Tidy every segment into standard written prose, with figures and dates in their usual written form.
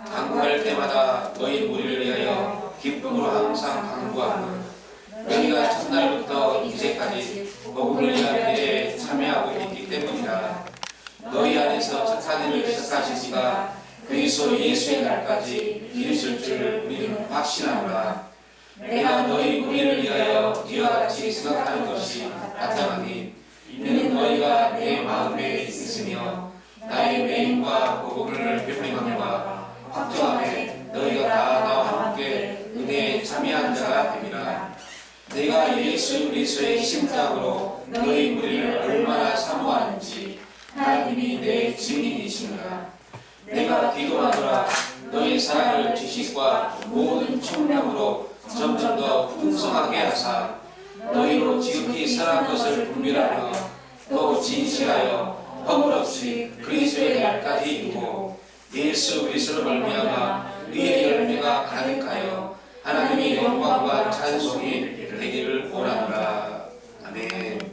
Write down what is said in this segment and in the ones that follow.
간구할 때마다 너희 무리를 위하여 기쁨으로 항상 간구하고 너희가 첫날부터 이제까지 복음을 위한 일에 참여하고 있기 때문이라. 너희 안에서 착한 일을 시작하신 이가 그리스도 예수의 날까지 이루실 줄 우리는 확신하노라. 내가 너희 무리를 위하여 이와 같이 생각하는 것이 나타나니 이는 너희가 내 마음에 있으며 나의 메인과 복음을 베풀림과 확정함에 너희가 다 나와 함께 은혜에 참여한 자가 됨이라. 내가 예수 그리스도의 심장으로 너희 무리를 얼마나 사모하는지 하나님이 내 증인이시니라. 내가 기도하노라. 너희 사랑을 지식과 모든 총명으로 점점 더 풍성하게 하사 너희로 지극히 사랑한 것을 분별하며 또 진실하여 허물 없이 그리스도의 날까지 이루고 예수 그리스도로 말미암아 의의 열매가 가득하여 하나님의 영광과 찬송이 되기를 원하노라. 아멘.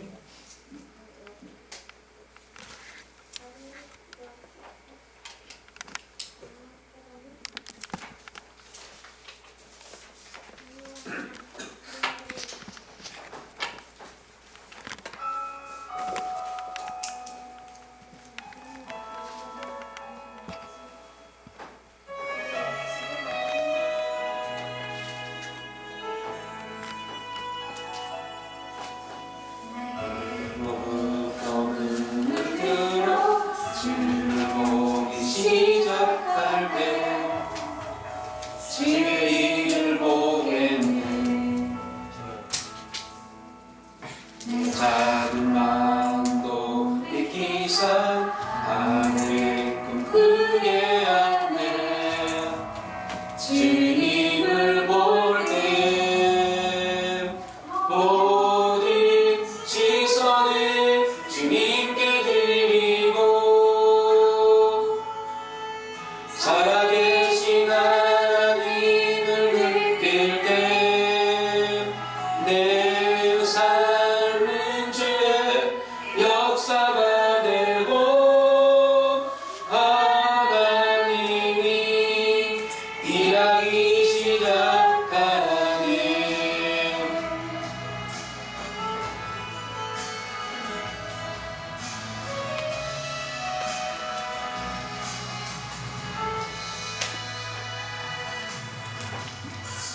작은 마음도 익히사 하늘의 꿈 크게 안내 주님을 볼 때 모든 시선을 주님께 드리고 살아계신 하나님을 느낄 때 내 삶은 주의 역사가 되고 하나님이 일하기 시작하네.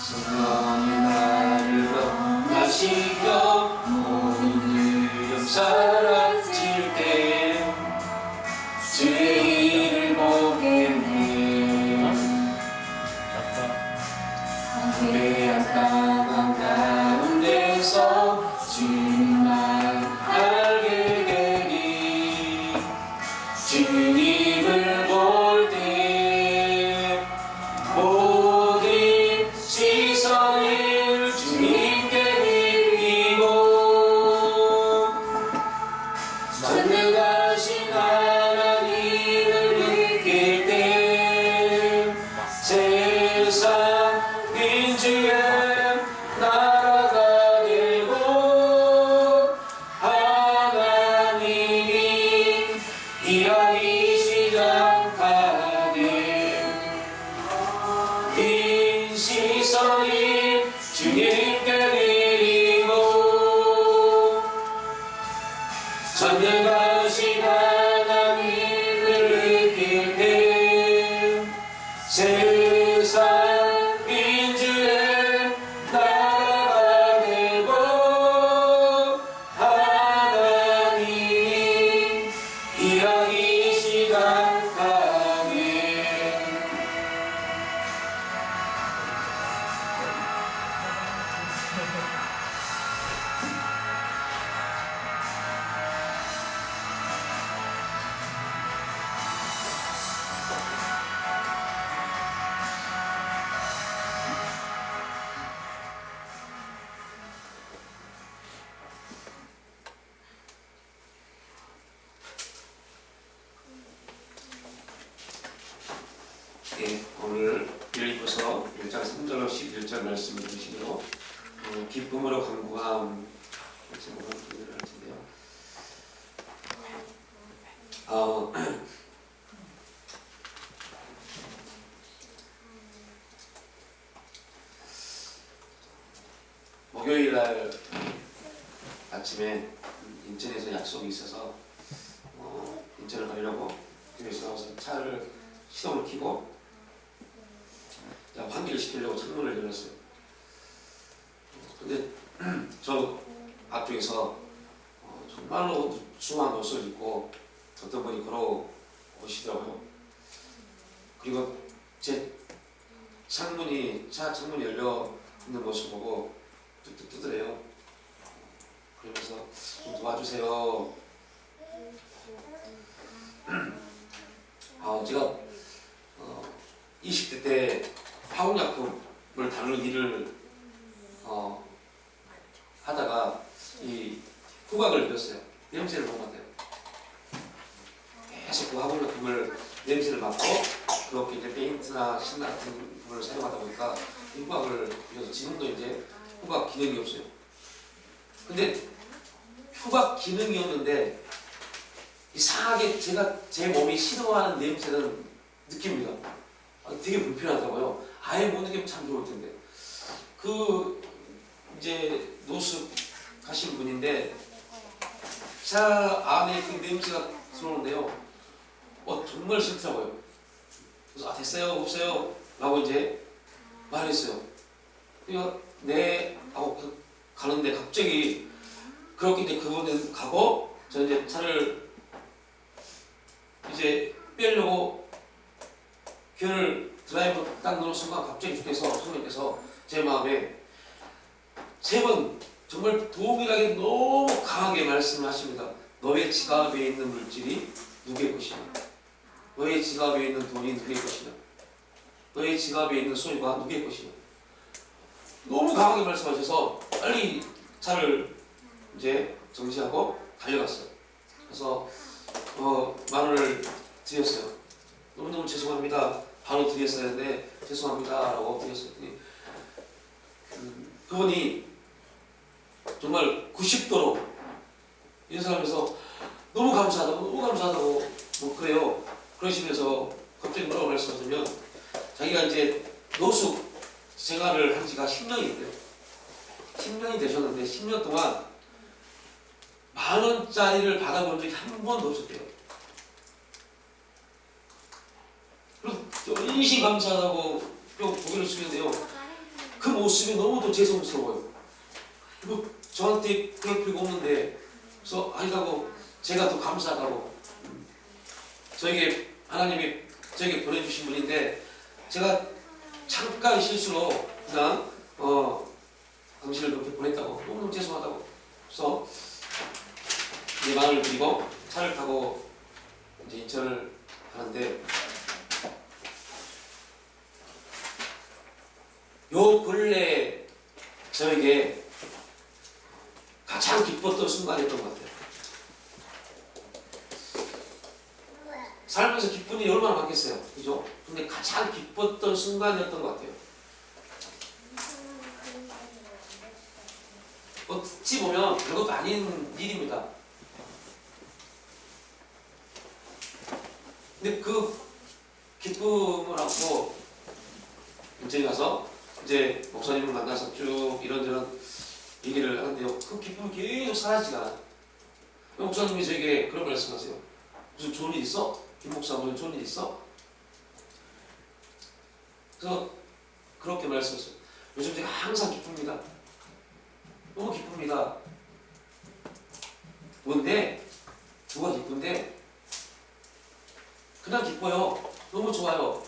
성령이 나를 변화시켜 모든 두려움 사라질 때 주의 일을 보겠네. 배양 땅 가운데서 주님만 알게 되리. 주님을 볼 때 모든 시선을 주님께 드리고 전능하신 하나님을 느낄 때 세상인 주의 나라가 되고 하나님이 일하기 시작하네. 긴 시선이 주님께 드리고 전능하신 하나님을 느낄 때 세상인 주의 나라가 되고 하나님이 일하기 시작하네. 예, 오늘 빌립보서 1장 3절로 11절 말씀을 드시므로 기쁨으로 간구함 제목을 공유를 할 텐데요. 목요일 날 아침에 인천에서 약속이 있어서 인천을 가려고 그래서 나와서 차를 시동을 켜고 환기를 시키려고 창문을 열었어요. 근데 저 앞쪽에서 정말로 수한 옷을 입고 어떤 분이 걸어오시더라고요. 그리고 제 창문이, 차 창문이 열려 있는 모습 보고 뚝뚝 뜨더래요. 그러면서 좀 도와주세요. 제가 20대 때 화학약품을 다루는 일을 하다가 이 후각을 입었어요. 냄새를 못 맡아요. 계속 그 화학약품을 냄새를 맡고 그렇게 이제 페인트나 신나 같은 걸 사용하다 보니까 이 후각을 입어서 지금도 이제 후각 기능이 없어요. 근데 후각 기능이 없는데 이상하게 제 몸이 싫어하는 냄새는 느낍니다. 되게 불편하더라고요. 아예 못 느끼면 참 좋을 텐데. 이제 노숙 하신 분인데 차 안에 그 냄새가 들어오는데요. 정말 싫더라고요. 그래서 됐어요, 없어요 라고 이제 말했어요. 그러니까 네 하고 가는데 갑자기 그렇게 이제 그분은 가고 저 이제 차를 이제 빼려고 기어를 드라이브 딱 누른 순간 갑자기 주께서 성령께서 제 마음에 3번 정말 동일하게 너무 강하게 말씀하십니다. 너의 지갑에 있는 물질이 누구의 것이냐? 너의 지갑에 있는 돈이 누구의 것이냐? 너의 지갑에 있는 소유가 누구의 것이냐? 너무 강하게 말씀하셔서 빨리 차를 이제 정지하고 달려갔어요. 그래서 만 원을 드렸어요. 너무너무 죄송합니다. 바로 드렸어야 했는데 죄송합니다 라고 드렸어요. 그분이 정말 90도로 인사하면서 너무 감사하다고 뭐 그래요. 그러시면서 갑자기 뭐라고 말씀하시면 자기가 이제 노숙 생활을 한 지가 10년이 돼요. 10년이 되셨는데 10년 동안 10,000원짜리를 받아본 적이 한 번도 없었대요. 그리고 인신 감사하다고 고개를 숙였는데요. 그 모습이 너무도 죄송스러워요. 그리고 저한테 그럴 필요가 없는데 그래서 아니라고 제가 더 감사하다고 저에게 하나님이 저에게 보내주신 분인데 제가 잠깐 실수로 그냥 당신을 그렇게 보냈다고 너무너무 죄송하다고 그래서 내 마음을 드리고 차를 타고 이제 인천을 가는데 요 근래 저에게 가장 기뻤던 순간이었던 것 같아요. 살면서 기쁜 일이 얼마나 많겠어요. 그죠? 근데 가장 기뻤던 순간이었던 것 같아요. 어찌 보면 별것도 아닌 일입니다. 근데 그 기쁨을 안고 인천에 가서 이제 목사님을 만나서 쭉 이런저런 얘기를 하는데요. 그 기쁨이 계속 사라지가 않아요. 목사님이 저에게 그런 말씀하세요. 무슨 좋은 일 있어? 김 목사 무슨 좋은 일 있어? 그래서 그렇게 말씀하세요. 요즘 제가 항상 기쁩니다. 너무 기쁩니다. 뭔데? 뭐가 기쁜데? 그냥 기뻐요. 너무 좋아요.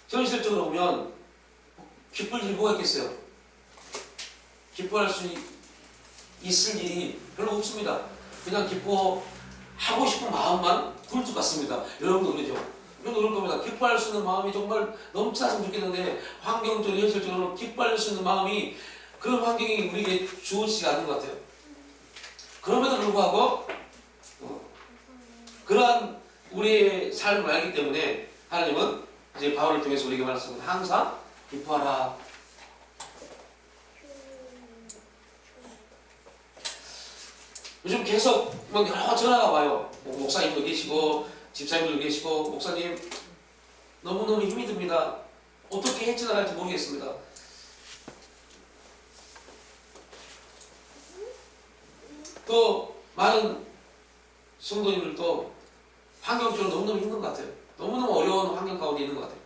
현실적으로 보면 기쁠 일이 뭐가 있겠어요? 기뻐할 수 있을 일이 별로 없습니다. 그냥 기뻐하고 싶은 마음만 굴뚝 같습니다. 여러분도 그러죠? 여러분도 그럴 겁니다. 기뻐할 수 있는 마음이 정말 넘쳐났으면 좋겠는데 환경적으로 현실적으로 기뻐할 수 있는 마음이 그런 환경이 우리에게 주어지지 않는 것 같아요. 그럼에도 불구하고 그러한 우리의 삶을 알기 때문에 하나님은 이제 바울을 통해서 우리에게 말씀은 항상 기뻐하라. 요즘 계속 막 여러 전화가 와요. 목사님도 계시고 집사님도 계시고 목사님 너무너무 힘이 듭니다. 어떻게 헤쳐나갈지 모르겠습니다. 또 많은 성도님들도 환경적으로 너무너무 힘든 것 같아요. 너무너무 어려운 환경 가운데 있는 것 같아요.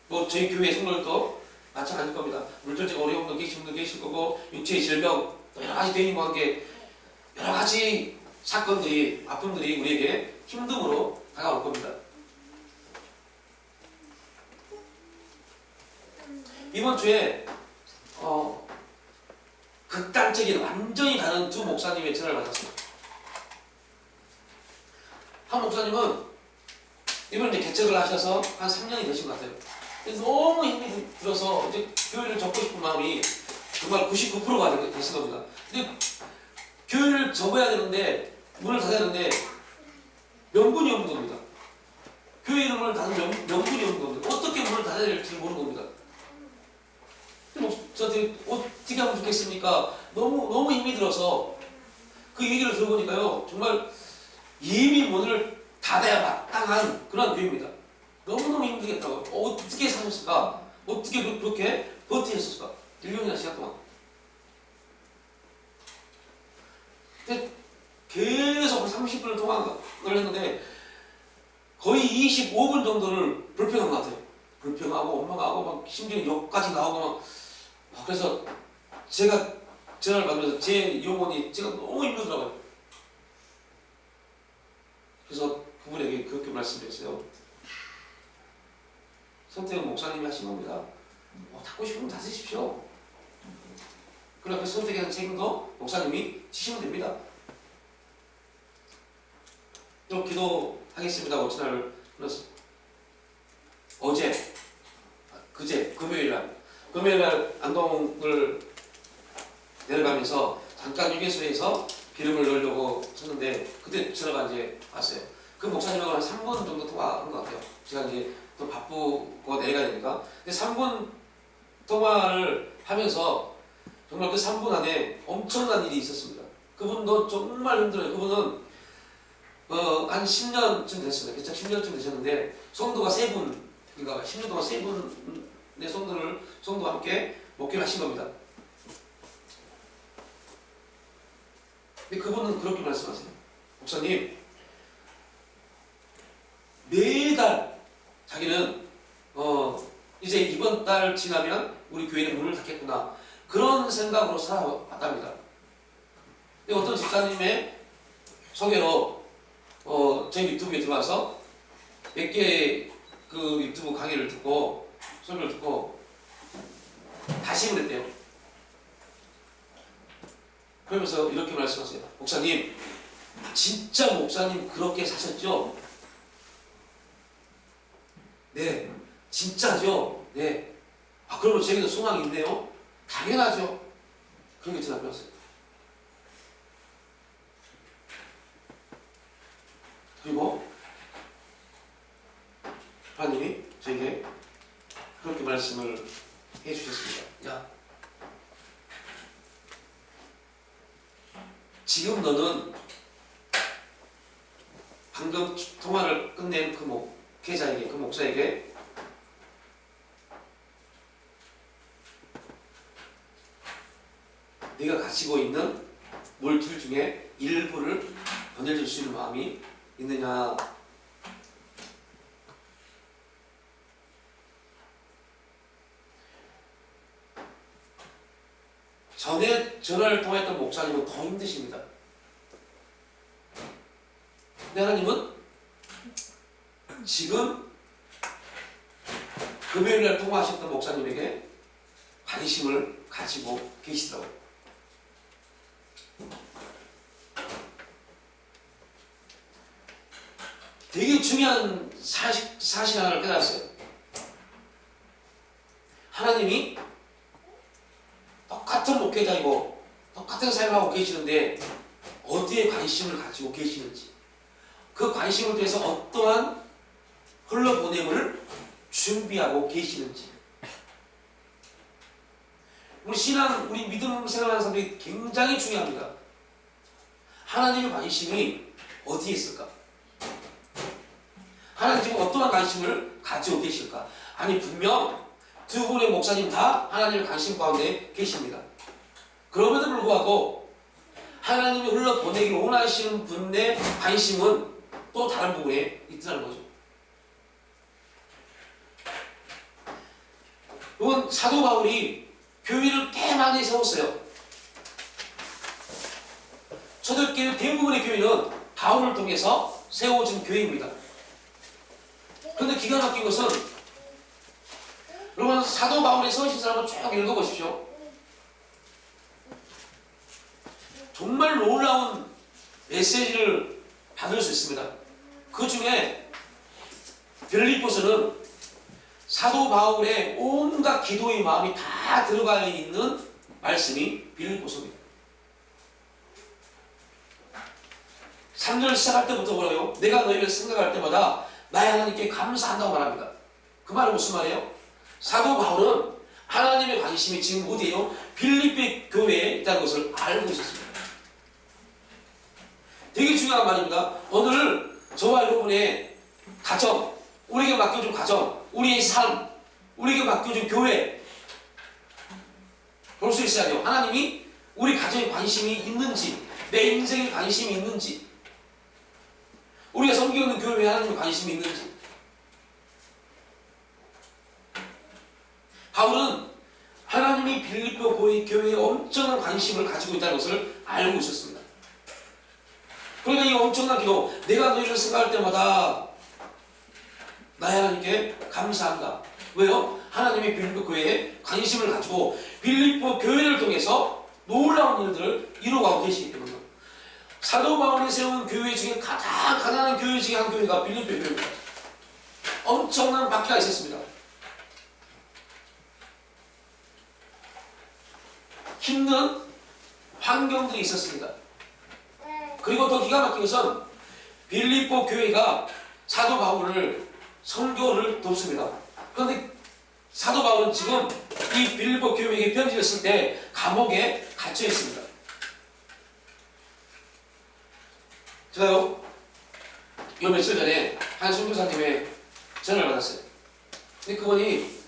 뭐 저희 교회 성도들도 마찬가지일 겁니다. 물질적 어려움도 계신 분도 계실 거고 육체의 질병 또 여러 가지 대인 관계 여러 가지 사건들이 아픔들이 우리에게 힘듦으로 다가올 겁니다. 이번 주에 극단적인 완전히 다른 두 목사님의 전화를 받았어요. 한 목사님은 이번 이제 개척을 하셔서 한 3년이 되신 것 같아요. 너무 힘이 들어서 이제 교회를 접고 싶은 마음이 정말 99%가 되신 겁니다. 근데 교회를 접어야 되는데 문을 닫아야 되는데 명분이 없는 겁니다. 교회 이름을 닫은 명분이 없는 겁니다. 어떻게 문을 닫아야 될지 모르는 겁니다. 저한테 어떻게 하면 좋겠습니까? 너무 힘이 들어서 그 얘기를 들어보니까요 정말 이미 문을 닫아야 마땅한 그런 교회입니다. 너무너무 힘들겠다고요. 어떻게 사셨을까? 어떻게 그렇게 버티셨을까? 1년이나 시간 동안. 근데 계속 30분을 통화를 했는데 거의 25분 정도를 불평한 것 같아요. 불평하고 원망하고 막 심지어 욕까지 나오고 막 그래서 제가 전화를 받으면서 제 영혼이 제가 너무 힘들더라고요. 그래서 그분에게 그렇게 말씀드렸어요. 선택은 목사님이 하신 겁니다. 닫고 싶으면 닫으십시오. 그러나 그 선택에 대한 책임도 목사님이 지시면 됩니다. 좀 기도하겠습니다. 하고 전화를 끊었어요. 그제 금요일날 안동을 내려가면서 잠깐 휴게소에서 기름을 넣으려고 쳤는데 그때 전화가 이제 왔어요. 그 목사님하고 한 3분 정도 통화한 것 같아요. 제가 이제 또 바쁘고 내려가야 되니까. 근데 3분 통화를 하면서 정말 그 3분 안에 엄청난 일이 있었습니다. 그분도 정말 힘들어요. 그분은 한 10년쯤 됐습니다. 개척 10년쯤 되셨는데 성도가 3분, 그러니까 10년 동안 3분의 성도와 함께 목회를 하신 겁니다. 근데 그분은 그렇게 말씀하세요. 목사님, 매달 자기는 이제 이번 달 지나면 우리 교회는 문을 닫겠구나 그런 생각으로 살아왔답니다. 근데 어떤 집사님의 소개로 저희 유튜브에 들어와서 몇 개의 그 유튜브 강의를 듣고 설교를 듣고 다시 그랬대요. 그러면서 이렇게 말씀하세요. 목사님, 진짜 목사님 그렇게 사셨죠? 네, 진짜죠? 네. 그러면 저에게도 소망이 있네요? 당연하죠. 그런 게 대답해왔어요. 그리고 하나님이 저에게 그렇게 말씀을 해주셨습니다. 야, 지금 너는 방금 통화를 끝낸 그 목회자에게, 그 목사에게 네가 가지고 있는 물들 중에 일부를 건네줄 수 있는 마음이 있느냐? 전에 전화를 통했던 목사님은 더 힘드십니다. 근데 하나님은 지금 금요일날 통화하셨던 목사님에게 관심을 가지고 계시더라고요. 되게 중요한 사실 하나를 깨달았어요. 하나님이 똑같은 목회자이고 똑같은 사역을 하고 계시는데 어디에 관심을 가지고 계시는지, 그 관심을 통해서 어떠한 흘러보냄을 준비하고 계시는지. 우리 신앙, 우리 믿음 생활하는 사람들이 굉장히 중요합니다. 하나님의 관심이 어디에 있을까? 하나님 지금 어떠한 관심을 가지고 계실까? 아니, 분명 두 분의 목사님 다 하나님의 관심 가운데 계십니다. 그럼에도 불구하고 하나님이 흘러보내기를 원하시는 분의 관심은 또 다른 부분에 있다는 거죠. 이건 사도 바울이 교회를 꽤 많이 세웠어요. 초대교회 대부분의 교회는 바울을 통해서 세워진 교회입니다. 그런데 기가 막힌 것은 여러분 사도 바울의 서신 사람을 쭉 읽어보십시오. 정말 놀라운 메시지를 받을 수 있습니다. 그 중에 빌립보서는 사도 바울의 온갖 기도의 마음이 다 들어가 있는 말씀이 빌립보서입니다. 3절 시작할 때부터 뭐라고요? 내가 너희를 생각할 때마다 나의 하나님께 감사한다고 말합니다. 그 말은 무슨 말이에요? 사도 바울은 하나님의 관심이 지금 어디에요? 빌립보 교회에 있다는 것을 알고 있었습니다. 되게 중요한 말입니다. 오늘 저와 여러분의 가정, 우리에게 맡겨준 가정, 우리의 삶, 우리에게 맡겨준 교회 볼 수 있어야 돼요. 하나님이 우리 가정에 관심이 있는지, 내 인생에 관심이 있는지, 우리가 섬기고 있는 교회에 하나님의 관심이 있는지. 바울은 하나님이 빌립보 교회에 엄청난 관심을 가지고 있다는 것을 알고 있었습니다. 그러니까 이 엄청난 기도, 내가 너희를 생각할 때마다 나의 하나님께 감사한다. 왜요? 하나님이 빌립보 교회에 관심을 가지고 빌립보 교회를 통해서 놀라운 일들을 이루어가고 계시기 때문에 사도 바울이 세운 교회 중에 가장 가난한 교회 중에 한 교회가 빌립보 교회입니다. 엄청난 박해가 있었습니다. 힘든 환경들이 있었습니다. 그리고 더 기가 막힌 것은 빌립보 교회가 사도 바울을 선교를 돕습니다. 그런데 사도 바울은 지금 이 빌립보 교회에게 편지를 쓸 때 감옥에 갇혀 있습니다. 제가요, 요 며칠 전에 한 선교사님의 전화를 받았어요. 근데 그분이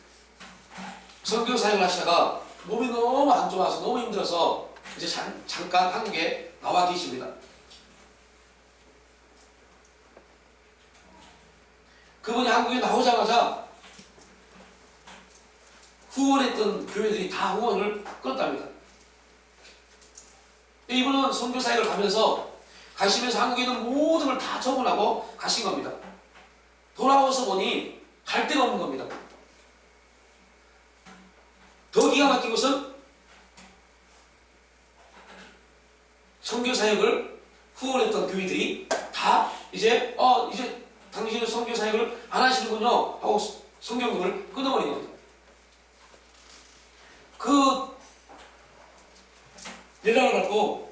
선교 사역을 하시다가 몸이 너무 안 좋아서 너무 힘들어서 이제 잠깐 한국에 나와 계십니다. 그분이 한국에 나오자마자 후원했던 교회들이 다 후원을 끊었답니다. 이분은 선교 사역을 가시면서 한국에 있는 모든 걸 다 처분하고 가신 겁니다. 돌아와서 보니 갈 데가 없는 겁니다. 더 기가 막힌 것은 선교 사역을 후원했던 교회들이 다 이제 당신은 선교 사역을 안 하시는군요 하고 선교금을 끊어버린 겁니다. 그 연락을 받고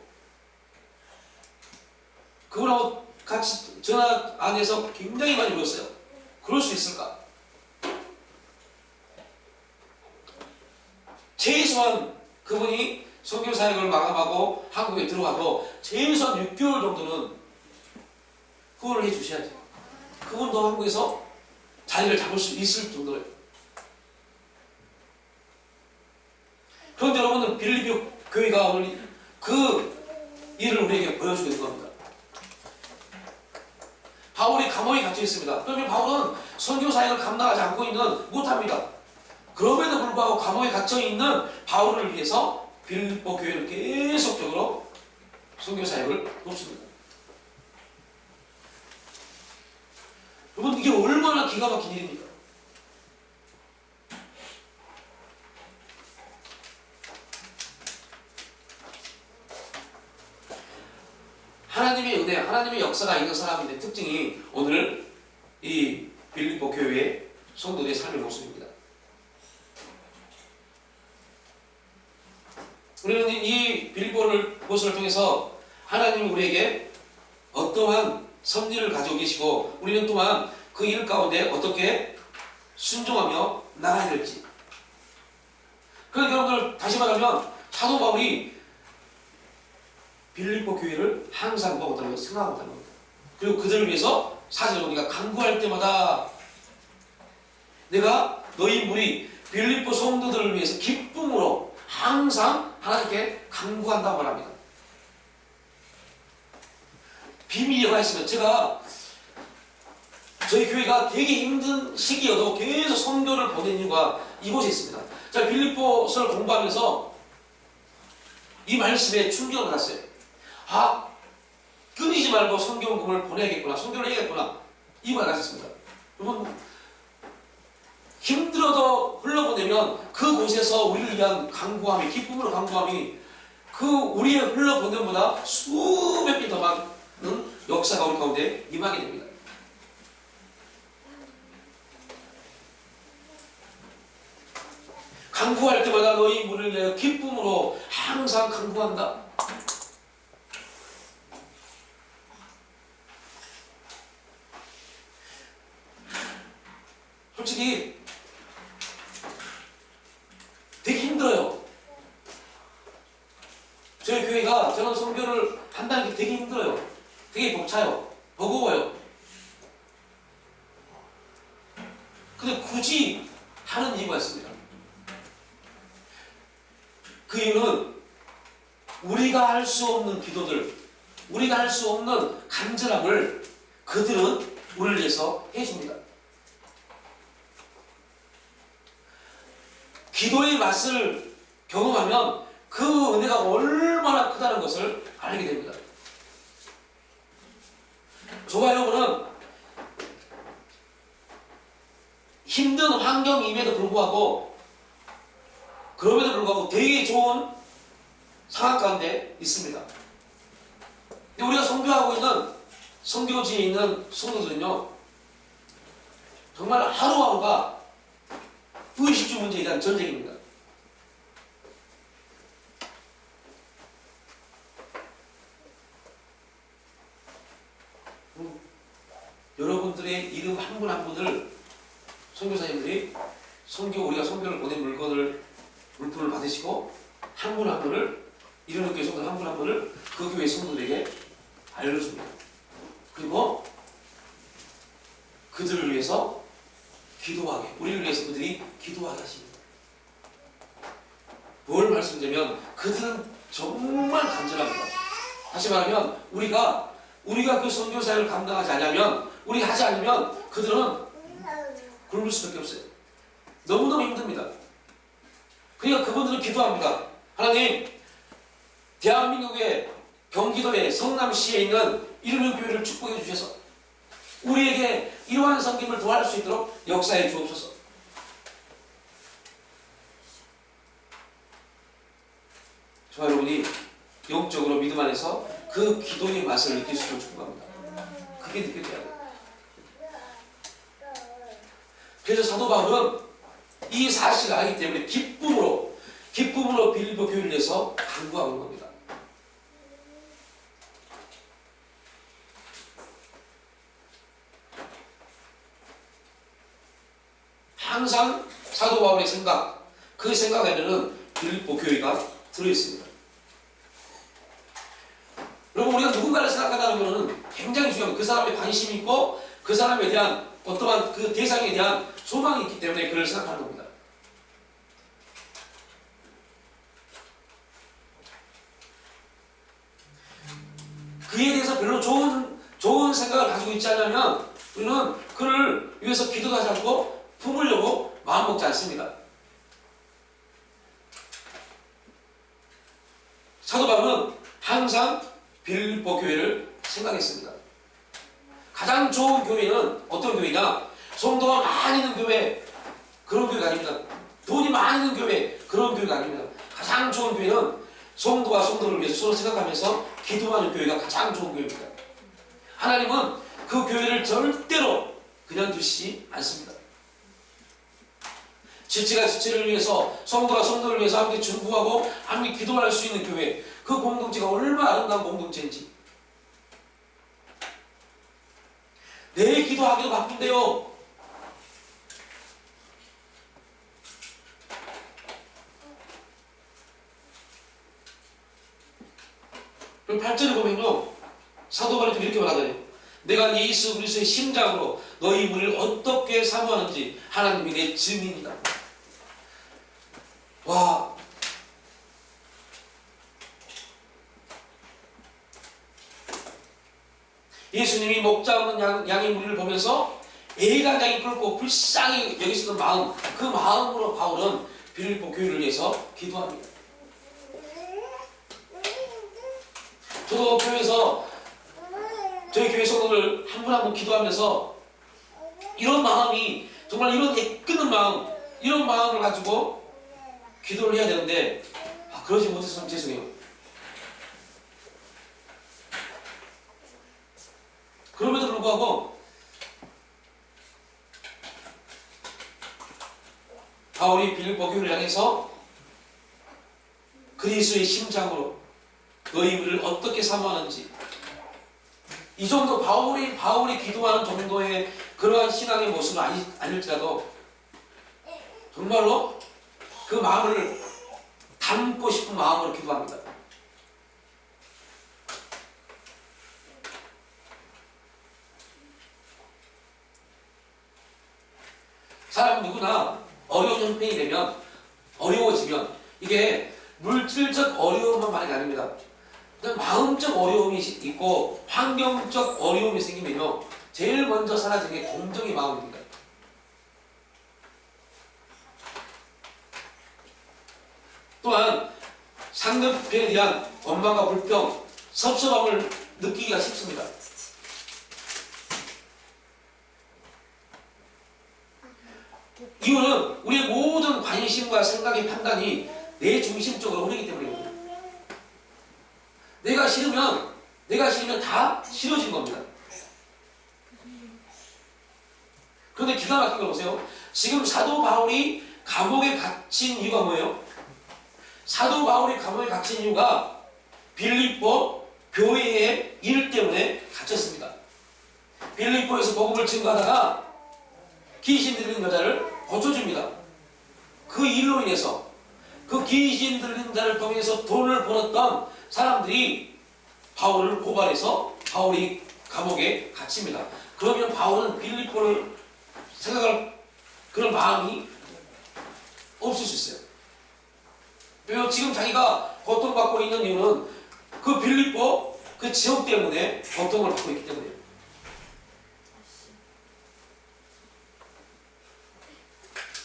그분하고 같이 전화 안에서 굉장히 많이 울었어요. 그럴 수 있을까? 최소한 그분이 선교 사역을 마감하고 한국에 들어가도 최소한 6개월 정도는 후원을 해주셔야죠. 그분도 한국에서 자리를 잡을 수 있을 정도예요. 그런데 여러분은 빌립보 교회가 오늘 그 일을 우리에게 보여주고 있는 겁니다. 바울이 감옥에 갇혀 있습니다. 그러면 바울은 선교 사역을 감당하지 못합니다. 그럼에도 불구하고 감옥에 갇혀 있는 바울을 위해서 빌립보 교회를 계속적으로 선교 사역을 돕습니다. 여러분, 이게 얼마나 기가 막힌 일입니까? 하나님의 은혜, 하나님의 역사가 있는 사람인데 특징이 오늘 이 빌립보 교회의 성도들의 삶의 모습입니다. 우리는 이 빌립보서를 통해서 하나님이 우리에게 어떠한 섭리를 가지고 계시고 우리는 또한 그 일 가운데 어떻게 순종하며 나가야 될지. 그러니까 여러분들 다시 말하면 사도 바울이 빌립보 교회를 항상 먹었다는 것을 생각하고 있다는 겁니다. 그리고 그들을 위해서 사실 우리가 간구할 때마다 내가 너희 무리 빌립보 성도들을 위해서 기쁨으로 항상 하나님께 간구한다고 말합니다. 비밀이 와 있으면 제가 저희 교회가 되게 힘든 시기여도 계속 선교를 보낸 이유가 이곳에 있습니다. 제가 빌립보서를 공부하면서 이 말씀에 충격을 받았어요. 아, 끊이지 말고 선교운동을 보내야겠구나, 선교를 해야겠구나, 이유가 나셨습니다. 여러분, 힘들어도 흘러보내면 그곳에서 우리를 위한 간구함이, 기쁨으로 간구함이 그 우리의 흘러보냄보다 수백 배 더 많은 역사가 우리 가운데 임하게 됩니다. 간구할 때마다 너희 물을 내어 기쁨으로 항상 간구한다. 솔직히 되게 힘들어요. 저희 교회가 저는 선교를 한다는 게 되게 힘들어요. 되게 벅차요. 버거워요. 근데 굳이 하는 이유가 있습니다. 그 이유는 우리가 할 수 없는 기도들, 우리가 할 수 없는 간절함을 그들은 우리를 위해서 해줍니다. 기도의 맛을 경험하면 그 은혜가 얼마나 크다는 것을 알게 됩니다. 저와 여러분은 힘든 환경임에도 불구하고, 그럼에도 불구하고 되게 좋은 상황 가운데 있습니다. 근데 우리가 선교하고 있는 선교지에 있는 성도들은요, 정말 하루하루가 의식주 문제에 대한 전쟁입니다. 여러분들의 이름 한 분 한 분을 선교사님들이 우리가 선교를 보낸 물품을 받으시고 한 분 한 분을, 이르는 교회 성도 한 분 한 분을 그 교회 성도들에게 알려줍니다. 그리고 그들을 위해서 기도하게, 우리를 위해서 그들이 기도하게 하십니다. 뭘 말씀드리면 그들은 정말 간절합니다. 다시 말하면 우리가 그 선교사를 감당하지 않으면, 우리가 하지 않으면 그들은 굶을 수밖에 없어요. 너무너무 힘듭니다. 그러니까 그분들은 기도합니다. 하나님, 대한민국의 경기도의 성남시에 있는 이르는 교회를 축복해 주셔서 우리에게 이러한 섬김을 도와줄 수 있도록 역사해 주옵소서. 저와 여러분이 영적으로 믿음 안에서 그 기도의 맛을 느낄 수 있도록 축복합니다. 그게 느껴져야 돼요. 그래서 사도 바울은 이 사실을 알기 때문에 기쁨으로 빌립보 교회를 위해서 간구하는 겁니다. 항상 사도 바울의 생각, 그 생각 안에는 빌립보 교회가 들어있습니다. 여러분, 우리가 누군가를 생각한다는 것은 굉장히 중요합니다. 그 사람에 관심이 있고 그 사람에 대한 어떠한 그 대상에 대한 소망이 있기 때문에 그를 생각하는 겁니다. 그에 대해서 별로 좋은 생각을 가지고 있지 않으면 우리는 그를 위해서 기도도 하지 않고 품으려고 마음먹지 않습니다. 사도 바울은 항상 빌립보 교회를 생각했습니다. 가장 좋은 교회는 어떤 교회냐? 성도가 많이 있는 교회, 그런 교회가 아닙니다. 돈이 많이 있는 교회, 그런 교회가 아닙니다. 가장 좋은 교회는 성도와 성도를 위해서 서로 생각하면서 기도하는 교회가 가장 좋은 교회입니다. 하나님은 그 교회를 절대로 그냥 두시지 않습니다. 지체가 지체를 위해서, 성도가 성도를 위해서 함께 중보하고 함께 기도할 수 있는 교회, 그 공동체가 얼마나 아름다운 공동체인지. 내 기도하기도 바쁜데요, 그럼 8절에 보면요, 사도 바울이 이렇게 말하잖아요. 내가 예수 그리스도의 심장으로 너희 문을 어떻게 사모하는지 하나님이 내 증인이다. 와, 예수님이 목자 없는 양의 무리를 보면서 애간장이 끓고 불쌍히 여기시는 마음, 그 마음으로 바울은 빌립보 교회를 위해서 기도합니다. 저도 교회에서 저희 교회 성도들 한 분 한 분 기도하면서 이런 마음이 정말 이런 애끓는 마음, 이런 마음을 가지고 기도를 해야 되는데 그러지 못해서 참 죄송해요. 그럼에도 불구하고 바울이 빌립보 교회를 향해서 그리스도의 심장으로 너희 우리를 어떻게 사모하는지, 이 정도 바울이 기도하는 정도의 그러한 신앙의 모습은 아닐지라도 정말로 그 마음을 담고 싶은 마음으로 기도합니다. 사람 누구나 어려운 형편이 되면, 어려워지면 이게 물질적 어려움만 말이 아닙니다. 그냥 마음적 어려움이 있고 환경적 어려움이 생기면요, 제일 먼저 사라지는 게 동정의 마음입니다. 또한 상대편에 대한 원망과 불평, 섭섭함을 느끼기가 쉽습니다. 이유는 우리의 모든 관심과 생각의 판단이 내 중심적으로 흐르기 때문입니다. 내가 싫으면 다 싫어진 겁니다. 그런데 기가 막힌 걸 보세요. 지금 사도 바울이 감옥에 갇힌 이유가 뭐예요? 사도 바울이 감옥에 갇힌 이유가 빌립보 교회의 일 때문에 갇혔습니다. 빌립보에서 복음을 증거하다가 귀신 들린 여자를 고쳐줍니다. 그 일로 인해서 그 귀신 들린 자를 통해서 돈을 벌었던 사람들이 바울을 고발해서 바울이 감옥에 갇힙니다. 그러면 바울은 빌립보를 생각할 그런 마음이 없을 수 있어요. 왜냐하면 지금 자기가 고통받고 있는 이유는 그 빌립보 그 지역 때문에 고통을 받고 있기 때문에요.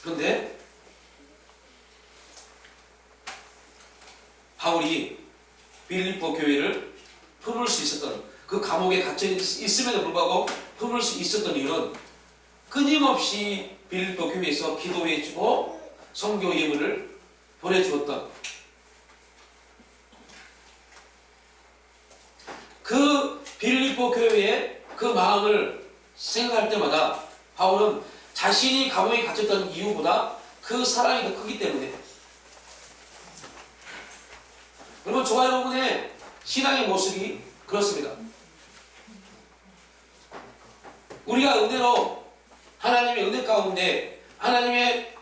그런데 바울이 빌립보 교회를 품을 수 있었던, 그 감옥에 갇혀 있음에도 불구하고 품을 수 있었던 이유는 끊임없이 빌립보 교회에서 기도해주고 선교 예물을 보내주었던 그 빌립보 교회의 그 마음을 생각할 때마다 바울은 자신이 감옥에 갇혔던 이유보다 그 사랑이 더 크기 때문에, 여러분, 저와 여러분의 신앙의 모습이 그렇습니다. 우리가 은혜로 하나님의 은혜 가운데 하나님의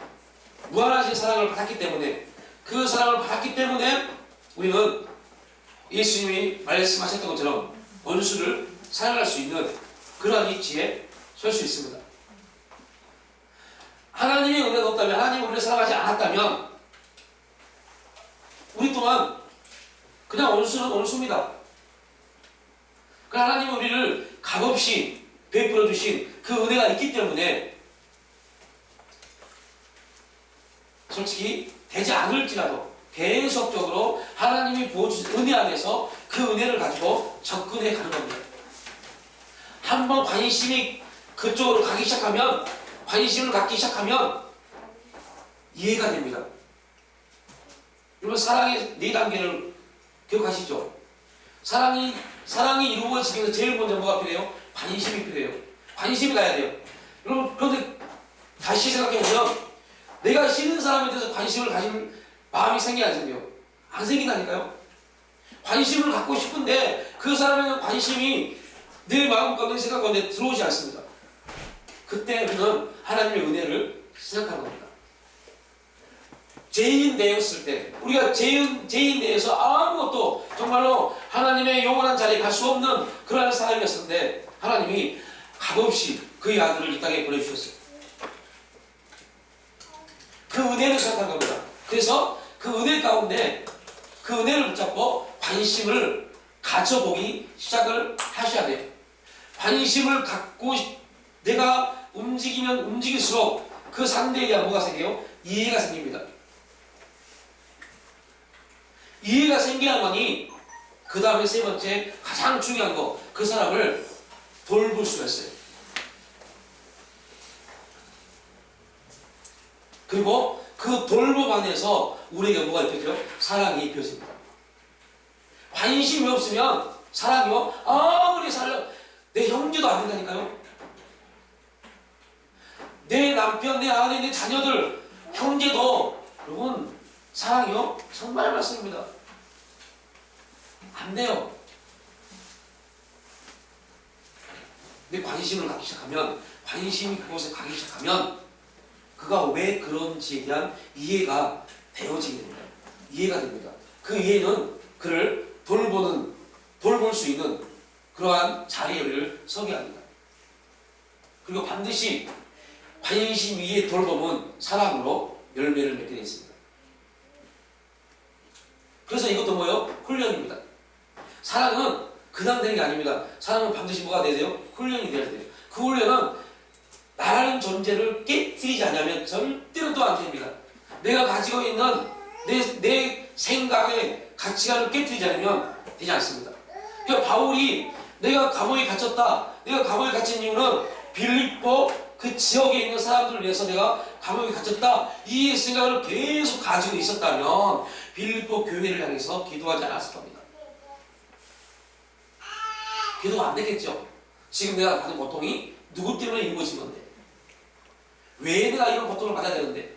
무한하신 사랑을 받았기 때문에, 그 사랑을 받았기 때문에 우리는 예수님이 말씀하셨던 것처럼 원수를 사랑할 수 있는 그러한 위치에 설 수 있습니다. 하나님의 은혜가 없다면, 하나님이 우리를 사랑하지 않았다면 우리 또한 그냥 원수는 원수입니다. 하나님은 우리를 값없이 베풀어 주신 그 은혜가 있기 때문에 솔직히 되지 않을지라도 계속적으로 하나님이 부어주신 은혜 안에서 그 은혜를 가지고 접근해 가는 겁니다. 한번 관심이 그쪽으로 가기 시작하면, 관심을 갖기 시작하면 이해가 됩니다. 여러분, 사랑의 네 단계를 기억하시죠? 사랑이 이루어지기 위해서 제일 먼저 뭐가 필요해요? 관심이 필요해요. 관심이 가야 돼요. 여러분, 그런데 다시 생각해보면 내가 싫은 사람에 대해서 관심을 가질 마음이 생기지 않거든요. 안 생긴다니까요. 관심을 갖고 싶은데 그 사람에 대한 관심이 내 마음 가운데, 생각 가운데 들어오지 않습니다. 그때 우리는 하나님의 은혜를 생각하는 겁니다. 죄인 되었을 때, 우리가 죄인 되어서 아무것도 정말로 하나님의 영원한 자리에 갈 수 없는 그러한 사람이었는데 하나님이 값없이 그의 아들을 이 땅에 보내주셨어요. 그 은혜를 생각한 겁니다. 그래서 그 은혜 가운데 그 은혜를 붙잡고 관심을 가져보기 시작을 하셔야 돼요. 관심을 갖고 내가 움직이면 움직일수록 그 상대에 대한 뭐가 생겨요? 이해가 생깁니다. 이해가 생겨야만이 그 다음에 세 번째 가장 중요한 거, 그 사람을 돌볼 수가 있어요. 그리고 그 돌봄 안에서 우리에게 뭐가 입혀져요? 사랑이 입혀집니다. 관심이 없으면 사랑이요? 아무리 내 형제도 안 된다니까요. 내 남편, 내 아내, 내 자녀들, 형제도 여러분 사랑이요? 정말 맞습니다. 안 돼요. 근데 관심을 갖기 시작하면, 관심이 그곳에 가기 시작하면 그가 왜 그런지에 대한 이해가 되어지게 됩니다. 이해가 됩니다. 그 이해는 그를 돌볼 수 있는 그러한 자리를 서게 합니다. 그리고 반드시 관심 위에 돌봄은 사랑으로 열매를 맺게 되어 있습니다. 그래서 이것도 뭐예요? 훈련입니다. 사랑은 그냥 되는 게 아닙니다. 사랑은 반드시 뭐가 돼야 돼요? 훈련이 돼야 돼요. 그 훈련은 나라는 존재를 깨뜨리지 않으면 절대로 또 안 됩니다. 내가 가지고 있는 내 생각의 가치관을 깨뜨리지 않으면 되지 않습니다. 그러니까 바울이 내가 감옥에 갇혔다. 내가 감옥에 갇힌 이유는 빌립보 그 지역에 있는 사람들을 위해서 내가 감옥에 갇혔다. 이 생각을 계속 가지고 있었다면 빌립보 교회를 향해서 기도하지 않았을 겁니다. 기도가 안 되겠죠. 지금 내가 받은 고통이 누구 때문에 이루어진 건데? 왜 내가 이런 고통을 받아야 되는데?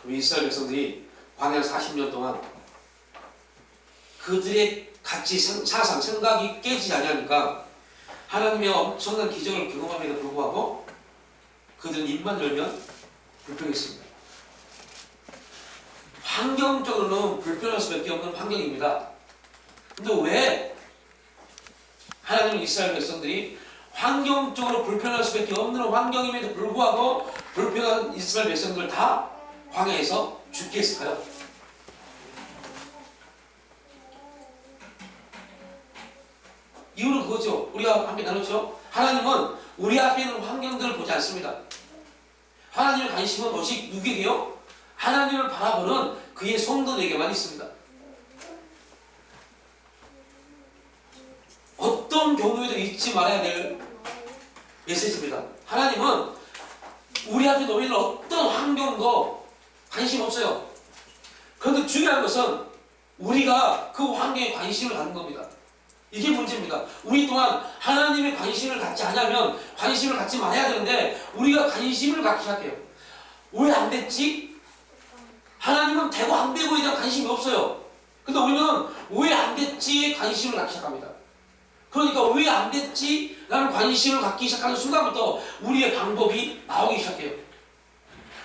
우리 이스라엘 백성들이 광야 40년 동안 그들의 가치, 사상, 생각이 깨지지 않으니까 하나님의 엄청난 기적을 경험함에도 불구하고 그들은 입만 열면 불평했습니다. 환경적으로는 불평할 수밖에 없는 환경입니다. 근데 왜 하나님은 이스라엘 백성들이 환경적으로 불평할 수밖에 없는 환경임에도 불구하고 불평한 이스라엘 백성들을 다 광야에서 죽게 했을까요? 이유는 그거죠. 우리가 함께 나눴죠. 하나님은 우리 앞에 있는 환경들을 보지 않습니다. 하나님의 관심은 오직 누구에게요? 하나님을 바라보는 그의 성도들에게만 있습니다. 어떤 경우에도 잊지 말아야 될 메시지입니다. 하나님은 우리 앞에 놓여 있는 어떤 환경도 관심 없어요. 그런데 중요한 것은 우리가 그 환경에 관심을 갖는 겁니다. 이게 문제입니다. 우리 또한 하나님의 관심을 갖지 않으면 관심을 갖지 말아야 되는데 우리가 관심을 갖기 시작해요. 왜 안 됐지? 하나님은 되고 안 되고에 대한 관심이 없어요. 근데 우리는 왜 안 됐지에 관심을 갖기 시작합니다. 그러니까 왜 안 됐지? 라는 관심을 갖기 시작하는 순간부터 우리의 방법이 나오기 시작해요.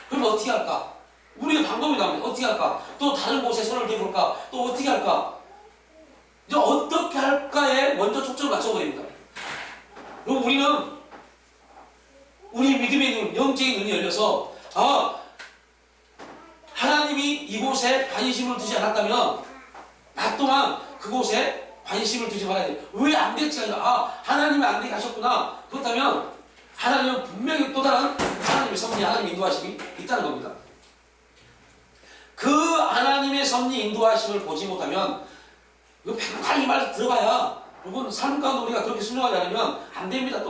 그럼 어떻게 할까? 우리의 방법이 나옵니다. 어떻게 할까? 또 다른 곳에 손을 대볼까? 또 어떻게 할까? 이제 어떻게 할까에 먼저 초점을 맞춰버립니다. 그럼 우리는 우리 믿음의 눈, 영적인 눈이 열려서 하나님이 이곳에 관심을 두지 않았다면 나 또한 그곳에 관심을 두지 말아야 돼. 왜 안 됐지? 하나님이 안 되게 하셨구나. 그렇다면 하나님은 분명히 또 다른 하나님의 섭리, 하나님의 인도하심이 있다는 겁니다. 그 하나님의 섭리, 인도하심을 보지 못하면 이거 백만이 말 들어봐야 여러분 삶 가운데 우리가 그렇게 순종하지 않으면 안 됩니다.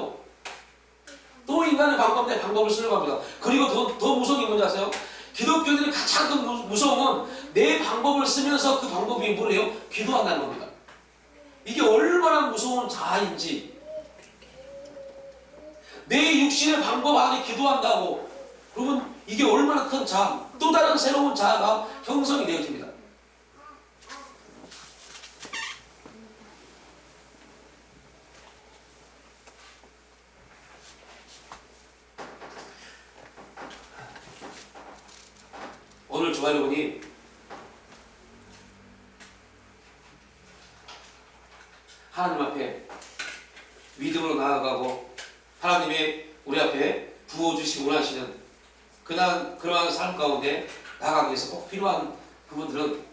또 인간의 방법 내 방법을 쓰려고 합니다. 그리고 더 무서운 게 뭔지 아세요? 기독교들이 가장 큰 무서움은 내 방법을 쓰면서 그 방법이 뭐래요? 기도한다는 겁니다. 이게 얼마나 무서운 자아인지. 내 육신의 방법 안에 기도한다고 그러면 이게 얼마나 큰 자아, 또 다른 새로운 자아가 형성이 되어집니다. 오늘 주말에 보니 하나님 앞에 믿음으로 나아가고 하나님 부어주시고 원하시는 그러한 삶 가운데 나가기 위해서 꼭 필요한 그분들은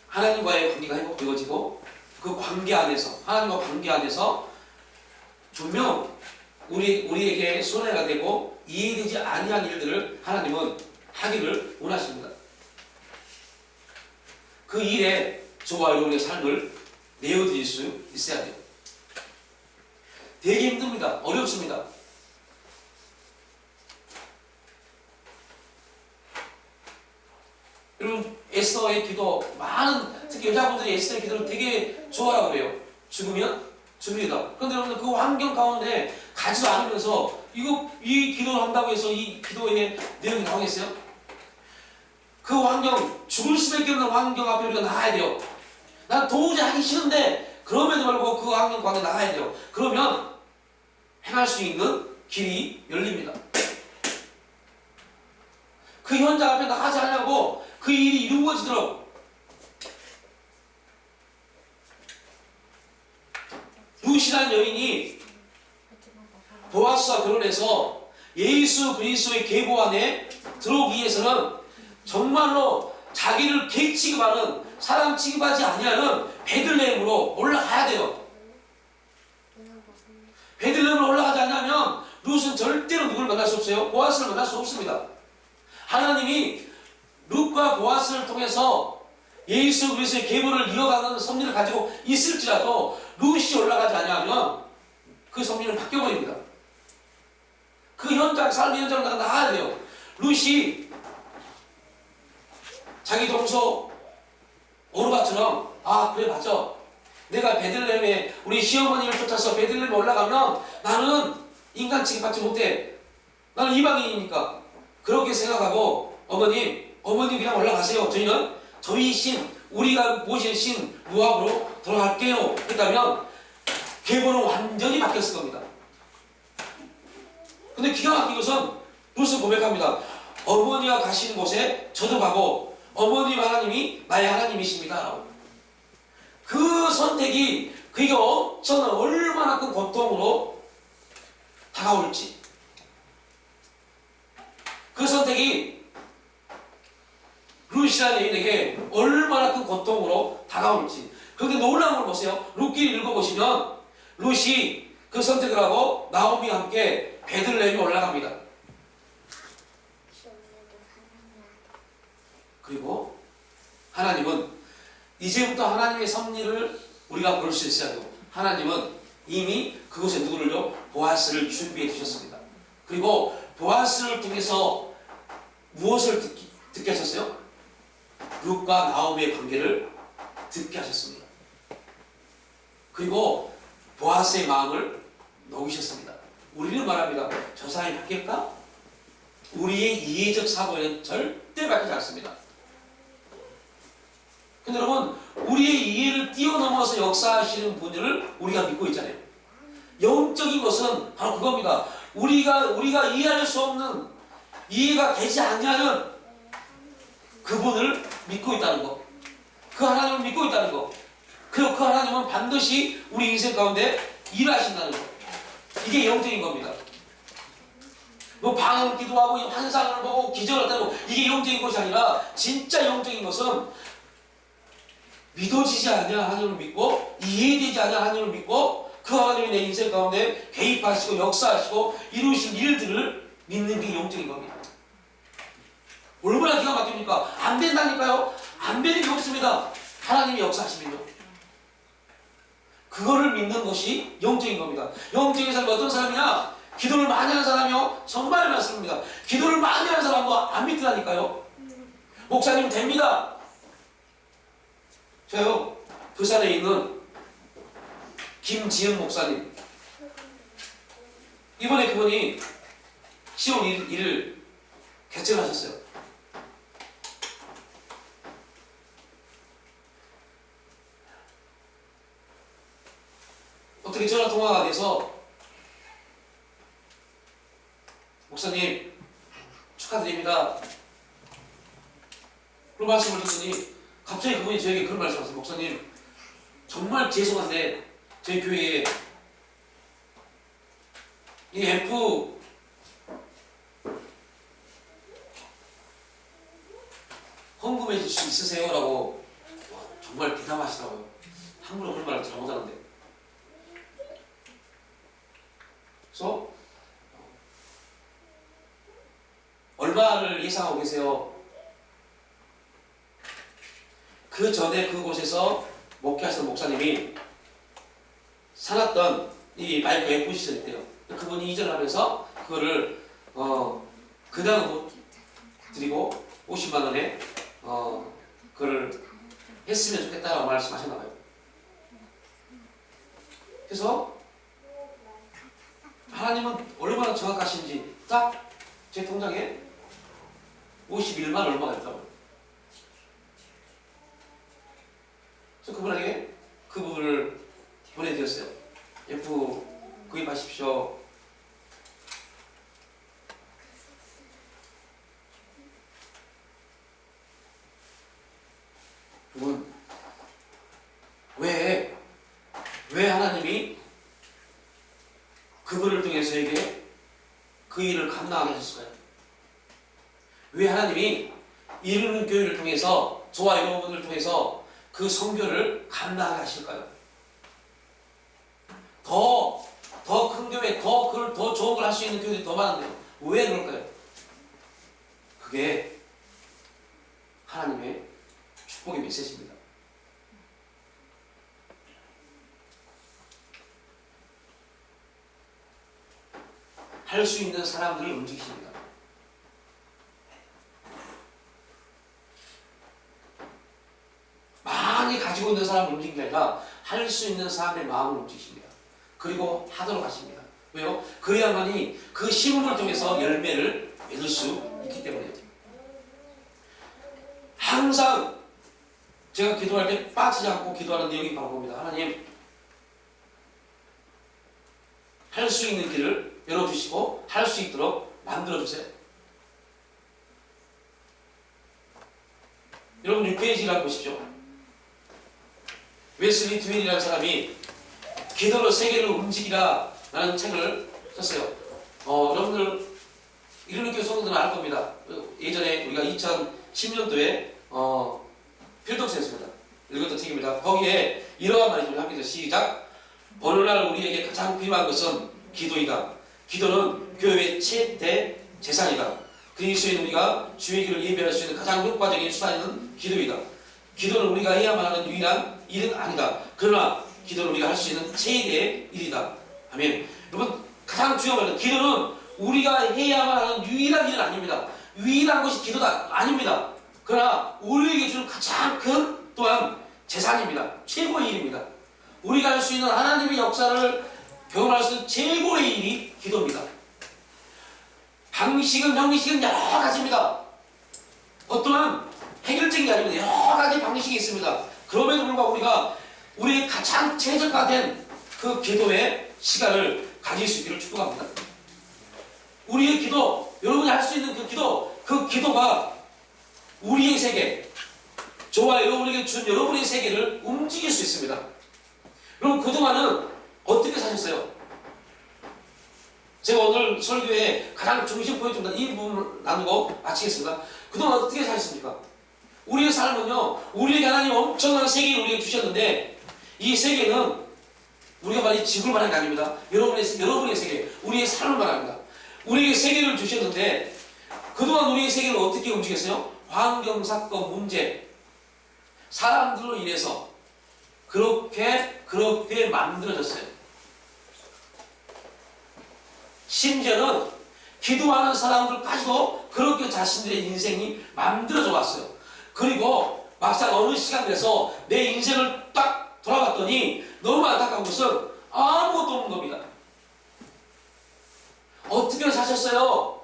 하나님과의 관계가 회복되어지고 그 관계 안에서 하나님과 관계 안에서 분명 우리에게 손해가 되고 이해되지 아니한 일들을 하나님은 하기를 원하십니다. 그 일에 저와 여러분의 삶을 내어드릴 수 있어야 돼요. 되게 힘듭니다. 어렵습니다. 여러분 에스더의 기도 많은 특히 여자분들이 에스더의 기도를 되게 좋아하라고 그래요. 죽으면 죽으리다. 그런데 여러분 그 환경 가운데 가지도 않으면서 이 기도를 한다고 해서 이 기도의 내용이 나오겠어요? 그 환경 죽을 수밖에 없는 환경 앞에 우리가 나가야 돼요. 난 도저히 하기 싫은데 그럼에도 불구하고 그 환경 가운데 나가야 돼요. 그러면 행할 수 있는 길이 열립니다. 그 현장 앞에 나가지 않냐고 그 일이 이루어지도록 룻이라는 여인이 보아스와 결혼해서 예수 그리스도의 계보 안에 들어오기 위해서는 정말로 자기를 개 취급하는 사람 취급하지 아니하는 베들레헴으로 올라가야 돼요. 베들레헴으로 올라가지 않으면 룻은 절대로 누구를 만날 수 없어요. 보아스를 만날 수 없습니다. 하나님이 룻과 보아스를 통해서 예수 그리스도의 계보를 이어가는 섭리를 가지고 있을지라도 룻이 올라가지 않으면 그 섭리는 바뀌어버립니다. 그 현장, 삶의 현장으로 나가야 돼요. 룻이 자기 동서 오르바처럼 그래 맞아. 내가 베들레헴에 우리 시어머니를 쫓아서 베들레헴에 올라가면 나는 인간 취급받지 못해. 나는 이방인이니까. 그렇게 생각하고 어머니 그냥 올라가세요. 저희는 저희 신, 우리가 모신 신 무압으로 돌아갈게요. 그랬다면 계보는 완전히 바뀌었을 겁니다. 근데 기가 막힌 것은 룻은 고백합니다. 어머니가 가시는 곳에 저도 가고 어머니 하나님이 나의 하나님이십니다. 그 선택이 그게 엄청난 얼마나 큰 고통으로 다가올지 그 선택이 룻이라는 여인에게 얼마나 큰 고통으로 다가올지. 그런데 놀라운 걸 보세요. 룻기를 읽어보시면 룻이 그 선택을 하고 나오미와 함께 베들레헴에 올라갑니다. 그리고 하나님은 이제부터 하나님의 섭리를 우리가 볼 수 있어야 하고 하나님은 이미 그곳에 누구를요? 보아스를 준비해 두셨습니다. 그리고 보아스를 통해서 무엇을 듣게 하셨어요? 룻과 나오미의 관계를 듣게 하셨습니다. 그리고 보아스의 마음을 녹이셨습니다. 우리는 말합니다. 저 사람이 바뀔까? 우리의 이해적 사고에는 절대 바뀌지 않습니다. 근데 여러분 우리의 이해를 뛰어넘어서 역사하시는 분들을 우리가 믿고 있잖아요. 영적인 것은 바로 그겁니다. 우리가 이해할 수 없는 이해가 되지 않냐는 그분을 믿고 있다는 것. 그 하나님을 믿고 있다는 것. 그리고 그 하나님은 반드시 우리 인생 가운데 일하신다는 것. 이게 영적인 겁니다. 뭐 방언 기도하고 환상을 보고 기적을 한다고 이게 영적인 것이 아니라 진짜 영적인 것은 믿어지지 않냐 하나님을 믿고 이해되지 않냐 하나님을 믿고 그 하나님이 내 인생 가운데 개입하시고 역사하시고 이루신 일들을 믿는 게 영적인 겁니다. 얼마나 기가 막힙니까? 안 된다니까요. 안 되는 게 없습니다. 하나님이 역사하시면요. 그거를 믿는 것이 영적인 겁니다. 영적인 사람이 어떤 사람이냐? 기도를 많이 하는 사람이요. 정말 많습니다. 기도를 많이 하는 사람도 안 믿더라니까요. 목사님 됩니다. 저요 부산에 있는 김지은 목사님 이번에 그분이 10월 1일 개천하셨어요. 어떻게 전화통화가 돼서 목사님 축하드립니다. 그런 말씀을 듣더니 갑자기 그분이 저에게 그런 말씀을 하셨어요. 목사님 정말 죄송한데 저희 교회에 이 F 헌금해 줄 수 있으세요? 라고 정말 대담하시더라고요. 함부로 그런 말을 잘 못하는데. 그래서 얼마를 예상하고 계세요? 그 전에 그곳에서 목회하시는 목사님이 사놨던 이 마이크 F 시절 있대요. 그분이 이전을 하면서 그거를 그냥으로 드리고 50만 원에 그걸 했으면 좋겠다라고 말씀하셨나봐요. 그래서 하나님은 얼마나 정확하신지 딱 제 통장에 51만 얼마가 있다고요. 그래서 그분에게 그 부분을 보내드렸어요. F 구입하십시오. 그분 왜 하나님이 그분을 통해서 저에게 그 일을 감당하게 하셨을까요? 왜 하나님이 이루는 교회를 통해서 저와 여러분을 통해서 그 선교를 감당하게 하실까요? 더 큰 교회, 그걸 더 좋은 걸 할 수 있는 교회들이 더 많은데요. 왜 그럴까요? 그게 하나님의 축복의 메시지입니다. 할 수 있는 사람들을 움직이십니다. 많이 가지고 있는 사람을 움직이는 게 아니라 할 수 있는 사람의 마음을 움직이십니다. 그리고 하도록 하십니다. 왜요? 그래야만이 그 심음을 통해서 열매를 맺을 수 있기 때문이에요. 항상 제가 기도할 때 빠지지 않고 기도하는 내용이 바로 봅니다. 하나님, 할 수 있는 길을 열어주시고 할 수 있도록 만들어주세요. 여러분 6페이지를 보십시오. 웨슬리 드윈이라는 사람이 기도로 세계를 움직이라 라는 책을 썼어요. 여러분들 이런 교회 성도들은 알 겁니다. 예전에 우리가 2010년도에 필독스였습니다. 읽었던 책입니다. 거기에 이러한 말이 좀 합니다. 시작. 오늘날 우리에게 가장 필요한 것은 기도이다. 기도는 교회의 최대 재산이다. 그리스도인 우리가 주의 길을 예배할 수 있는 가장 효과적인 수단은 기도이다. 기도는 우리가 해야만 하는 유일한 일은 아니다. 그러나 기도는 우리가 할 수 있는 최대의 일이다. 아멘. 여러분 가장 중요한 말은 기도는 우리가 해야만 하는 유일한 일은 아닙니다. 유일한 것이 기도다 아닙니다. 그러나 우리에게 주는 가장 큰 또한 재산입니다. 최고의 일입니다. 우리가 할 수 있는 하나님의 역사를 경험할 수 있는 최고의 일이 기도입니다. 방식은 형식은 여러 가지입니다. 어떠한 해결적인 게 아닙니다. 여러 가지 방식이 있습니다. 그럼에도 불구하고 우리가 우리의 가장 최적화된 그 기도의 시간을 가질 수 있기를 축복합니다. 우리의 기도, 여러분이 할 수 있는 그 기도가 우리의 세계, 저와 여러분에게 준 여러분의 세계를 움직일 수 있습니다. 여러분 그동안은 어떻게 사셨어요? 제가 오늘 설교에 가장 중심 포인트입니다. 이 부분을 나누고 마치겠습니다. 그동안 어떻게 사셨습니까? 우리의 삶은요, 우리에게 하나님 엄청난 세계를 우리에게 주셨는데 이 세계는 우리가 말이 지구를 말하는 게 아닙니다. 여러분의 세계, 우리의 삶을 말합니다. 우리에게 세계를 주셨는데 그동안 우리의 세계를 어떻게 움직였어요? 환경, 사건, 문제, 사람들로 인해서 그렇게 만들어졌어요. 심지어는 기도하는 사람들까지도 그렇게 자신들의 인생이 만들어져 왔어요. 그리고 막상 어느 시간 돼서 내 인생을 딱 돌아봤더니 너무 안타까운 것은 아무것도 없는 겁니다. 어떻게 사셨어요?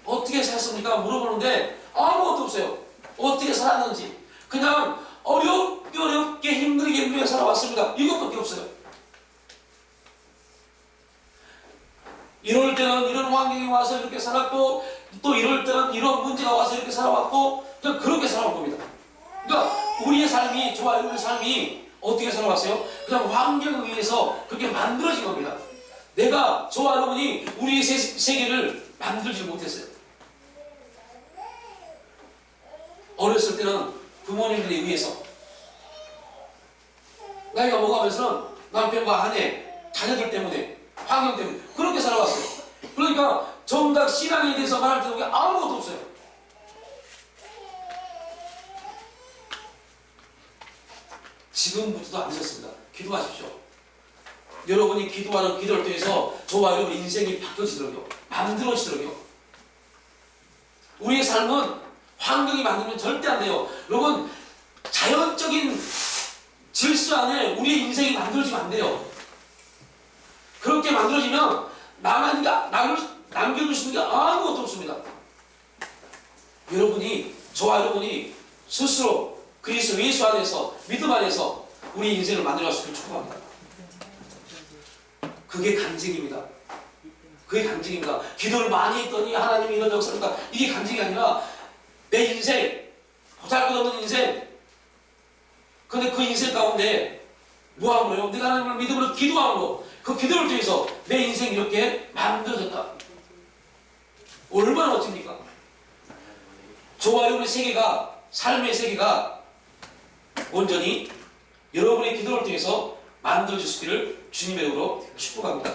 어떻게 샀습니까? 물어보는데 아무것도 없어요. 어떻게 살았는지 그냥 어렵게 힘들게 살아왔습니다. 이것밖에 없어요. 이럴 때는 이런 환경이 와서 이렇게 살았고 또 이럴 때는 이런 문제가 와서 이렇게 살아왔고 그냥 그렇게 살아온 겁니다. 그러니까 우리의 삶이, 저와 여러분의 삶이 어떻게 살아왔어요? 그냥 환경에 의해서 그렇게 만들어진 겁니다. 내가, 저와 여러분이 우리의 세계를 만들지 못했어요. 어렸을 때는 부모님들에 의해서, 나이가 먹어가면서는 남편과 아내, 자녀들 때문에, 환경 때문에 그렇게 살아왔어요. 그러니까 정작 신앙에 대해서 말할 때는 아무것도 없어요. 지금부터도 안 되셨습니다. 기도하십시오. 여러분이 기도하는 기도를 통해서 저와 여러분 인생이 바뀌어지도록요, 만들어지도록요. 우리의 삶은 환경이 만들면 절대 안 돼요. 여러분, 자연적인 질서 안에 우리의 인생이 만들어지면 안 돼요. 그렇게 만들어지면 남겨줄 수 있는 게 아무것도 없습니다. 여러분이, 저와 여러분이 스스로 그리스도 예수 안에서, 믿음 안에서 우리 인생을 만들어갈 수 있기를 축복합니다. 그게 간증입니다. 그게 간증입니다. 기도를 많이 했더니 하나님이 이런 역사를 한다. 이게 간증이 아니라 내 인생, 보잘것없는 인생, 근데 그 인생 가운데 뭐 한 거예요? 내가 하나님을 믿음으로 기도함으로 그 기도를 통해서 내 인생이 이렇게 만들어졌다. 얼마나 멋집니까? 저와 여러분의 세계가, 삶의 세계가 온전히 여러분의 기도를 통해서 만들어질 수 있기를 주님의 이름으로 축복합니다.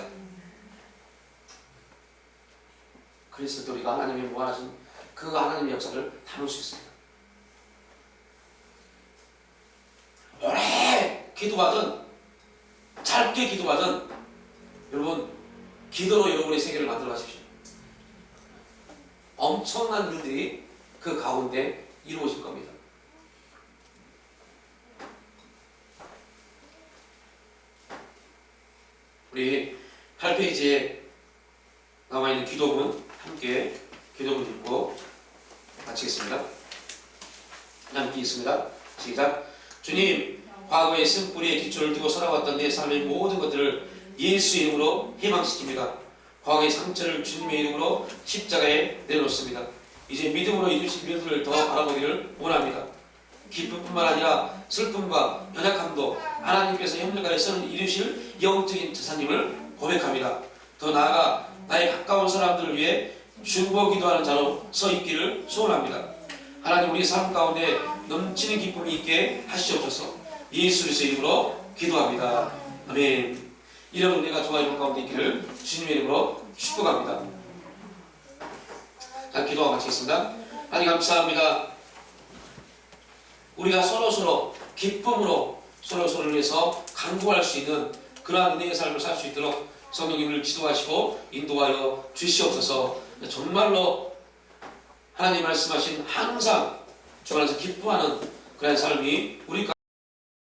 그래서 우리가 하나님의 무한하신 그 하나님의 역사를 담을 수 있습니다. 오래 기도하든 짧게 기도하든 여러분, 기도로 여러분의 세계를 만들어 가십시오. 엄청난 일들이 그 가운데 이루어질 겁니다. 우리 8페이지에 남아있는 기도문 함께 기도문 읽고 마치겠습니다. 함께 읽습니다. 시작. 주님, 과거의 쓴뿌리의 기초를 두고 살아왔던 내 삶의 모든 것들을 예수 이름으로 희망시킵니다. 과거의 상처를 주님의 이름으로 십자가에 내놓습니다. 이제 믿음으로 이루신 일들을 더 바라보기를 원합니다. 기쁨뿐만 아니라 슬픔과 연약함도 하나님께서 협력하여 서는 이루실 영적인 자사님을 고백합니다. 더 나아가 나의 가까운 사람들을 위해 중보 기도하는 자로 서 있기를 소원합니다. 하나님, 우리 삶 가운데 넘치는 기쁨이 있게 하시옵소서. 예수 그리스도의 이름으로 기도합니다. 아멘. 이런 은혜가 저와 여러분 가운데 있기를 주님의 이름으로 축복합니다. 자, 기도하고 마치겠습니다. 하나님 감사합니다. 우리가 서로서로 기쁨으로 서로서로를 위해서 간구할 수 있는 그러한 은혜의 삶을 살 수 있도록 성령님을 지도하시고 인도하여 주시옵소서. 정말로 하나님 말씀하신 항상 주 안에서 기뻐하는 그런 삶이 우리